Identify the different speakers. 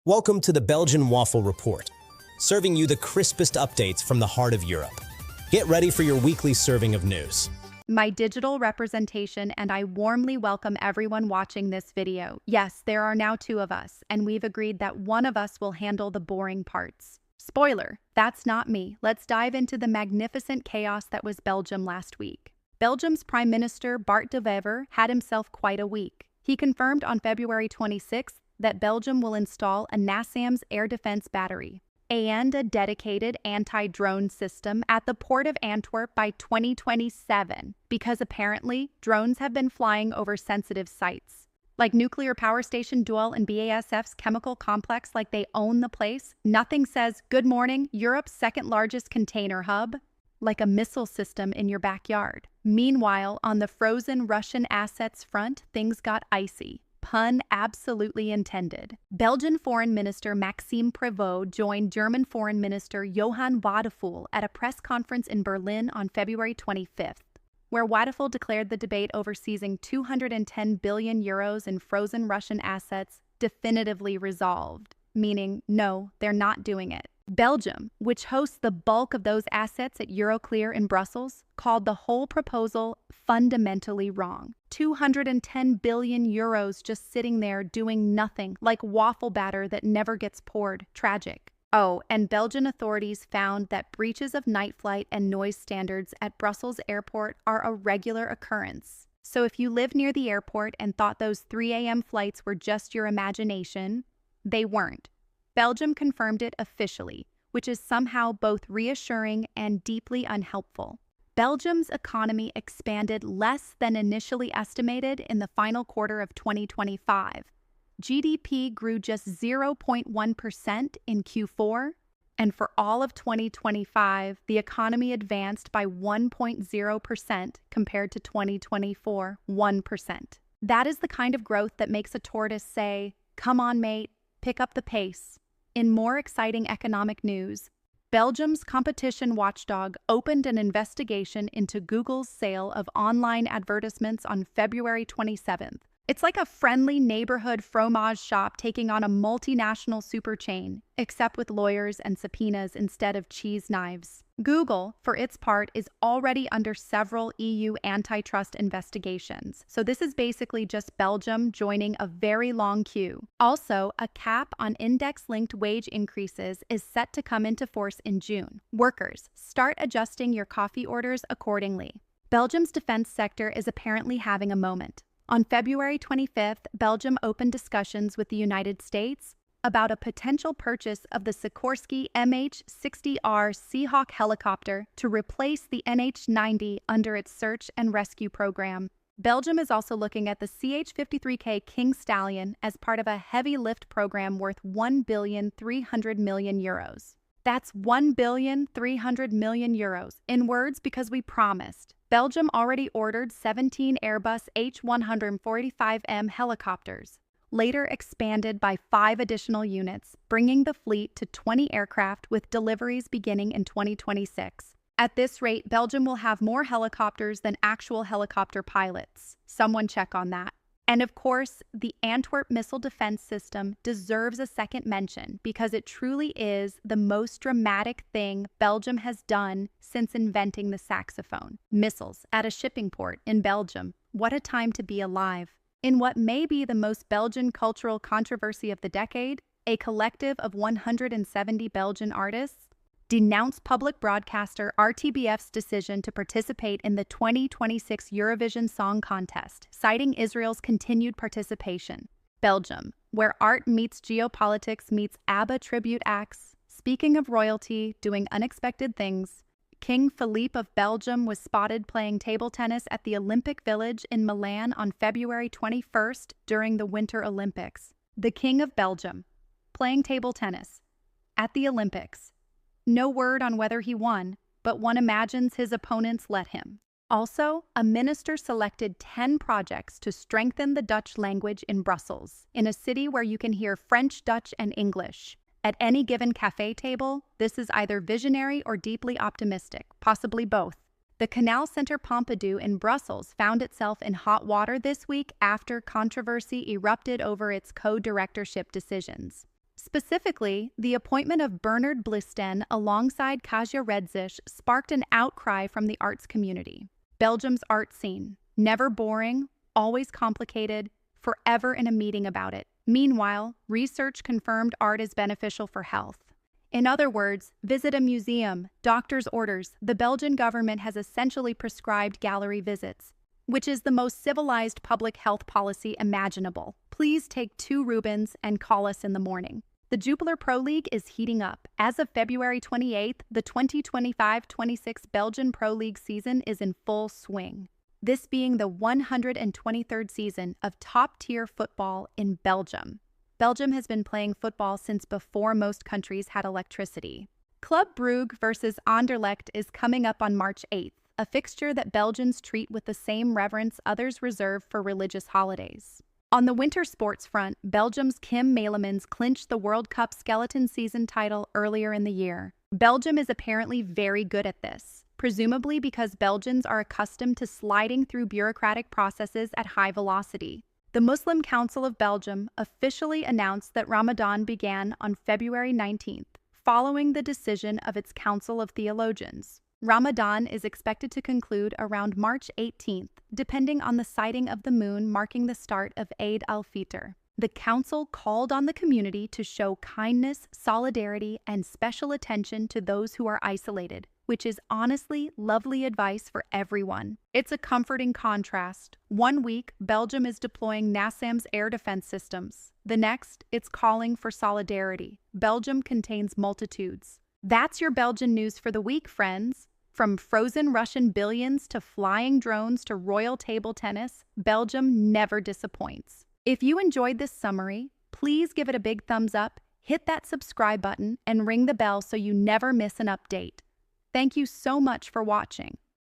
Speaker 1: Welcome to the Belgian Waffle Report, serving you the crispest updates from the heart of Europe. Get ready for your weekly serving of news.
Speaker 2: My digital representation, and I warmly welcome everyone watching this video. Yes, there are now two of us, and we've agreed that one of us will handle the boring parts. Spoiler, that's not me. Let's dive into the magnificent chaos that was Belgium last week. Belgium's Prime Minister Bart De Wever had himself quite a week. He confirmed on February 26th that Belgium will install a NASAMS air defense battery and a dedicated anti-drone system at the port of Antwerp by 2027, because apparently drones have been flying over sensitive sites. Like nuclear power station Doel and BASF's chemical complex, like they own the place. Nothing says, "Good morning, Europe's second largest container hub," like a missile system in your backyard. Meanwhile, on the frozen Russian assets front, things got icy. Pun absolutely intended. Belgian Foreign Minister Maxime Prévost joined German Foreign Minister Johann Wadephul at a press conference in Berlin on February 25th, where Wadephul declared the debate over seizing 210 billion euros in frozen Russian assets definitively resolved, meaning, no, they're not doing it. Belgium, which hosts the bulk of those assets at Euroclear in Brussels, called the whole proposal fundamentally wrong. 210 billion euros just sitting there doing nothing, like waffle batter that never gets poured. Tragic. Oh, and Belgian authorities found that breaches of night flight and noise standards at Brussels airport are a regular occurrence. So if you live near the airport and thought those 3 a.m. flights were just your imagination, they weren't. Belgium confirmed it officially, which is somehow both reassuring and deeply unhelpful. Belgium's economy expanded less than initially estimated in the final quarter of 2025. GDP grew just 0.1% in Q4, and for all of 2025, the economy advanced by 1.0% compared to 2024, 1%. That is the kind of growth that makes a tortoise say, "Come on, mate, pick up the pace." In more exciting economic news, Belgium's competition watchdog opened an investigation into Google's sale of online advertisements on February 27th. It's like a friendly neighborhood fromage shop taking on a multinational super chain, except with lawyers and subpoenas instead of cheese knives. Google, for its part, is already under several EU antitrust investigations, so this is basically just Belgium joining a very long queue. Also, a cap on index-linked wage increases is set to come into force in June. Workers, start adjusting your coffee orders accordingly. Belgium's defense sector is apparently having a moment. On February 25th, Belgium opened discussions with the United States about a potential purchase of the Sikorsky MH-60R Seahawk helicopter to replace the NH-90 under its search and rescue program. Belgium is also looking at the CH-53K King Stallion as part of a heavy lift program worth 1,300 million euros. That's 1,300 million euros. In words, because we promised. Belgium already ordered 17 Airbus H145M helicopters, later expanded by 5 additional units, bringing the fleet to 20 aircraft with deliveries beginning in 2026. At this rate, Belgium will have more helicopters than actual helicopter pilots. Someone check on that. And of course, the Antwerp missile defense system deserves a second mention because it truly is the most dramatic thing Belgium has done since inventing the saxophone. Missiles at a shipping port in Belgium. What a time to be alive. In what may be the most Belgian cultural controversy of the decade, a collective of 170 Belgian artists denounced public broadcaster RTBF's decision to participate in the 2026 Eurovision Song Contest, citing Israel's continued participation. Belgium, where art meets geopolitics meets ABBA tribute acts. Speaking of royalty doing unexpected things, King Philippe of Belgium was spotted playing table tennis at the Olympic Village in Milan on February 21st during the Winter Olympics. The King of Belgium, playing table tennis at the Olympics. No word on whether he won, but one imagines his opponents let him. Also, a minister selected 10 projects to strengthen the Dutch language in Brussels, in a city where you can hear French, Dutch, and English. At any given cafe table, this is either visionary or deeply optimistic, possibly both. The Canal Center Pompidou in Brussels found itself in hot water this week after controversy erupted over its co-directorship decisions. Specifically, the appointment of Bernard Blisten alongside Kaja Redzich sparked an outcry from the arts community. Belgium's art scene, never boring, always complicated, forever in a meeting about it. Meanwhile, research confirmed art is beneficial for health. In other words, visit a museum, doctor's orders. The Belgian government has essentially prescribed gallery visits, which is the most civilized public health policy imaginable. Please take 2 Rubens and call us in the morning. The Jupiler Pro League is heating up. As of February 28th, the 2025-26 Belgian Pro League season is in full swing, this being the 123rd season of top-tier football in Belgium. Belgium has been playing football since before most countries had electricity. Club Brugge versus Anderlecht is coming up on March 8th, a fixture that Belgians treat with the same reverence others reserve for religious holidays. On the winter sports front, Belgium's Kim Meulemans clinched the World Cup skeleton season title earlier in the year. Belgium is apparently very good at this, presumably because Belgians are accustomed to sliding through bureaucratic processes at high velocity. The Muslim Council of Belgium officially announced that Ramadan began on February 19th, following the decision of its Council of Theologians. Ramadan is expected to conclude around March 18th, depending on the sighting of the moon marking the start of Eid al-Fitr. The council called on the community to show kindness, solidarity, and special attention to those who are isolated, which is honestly lovely advice for everyone. It's a comforting contrast. One week, Belgium is deploying NASAM's air defense systems. The next, it's calling for solidarity. Belgium contains multitudes. That's your Belgian news for the week, friends. From frozen Russian billions to flying drones to royal table tennis, Belgium never disappoints. If you enjoyed this summary, please give it a big thumbs up, hit that subscribe button, and ring the bell so you never miss an update. Thank you so much for watching.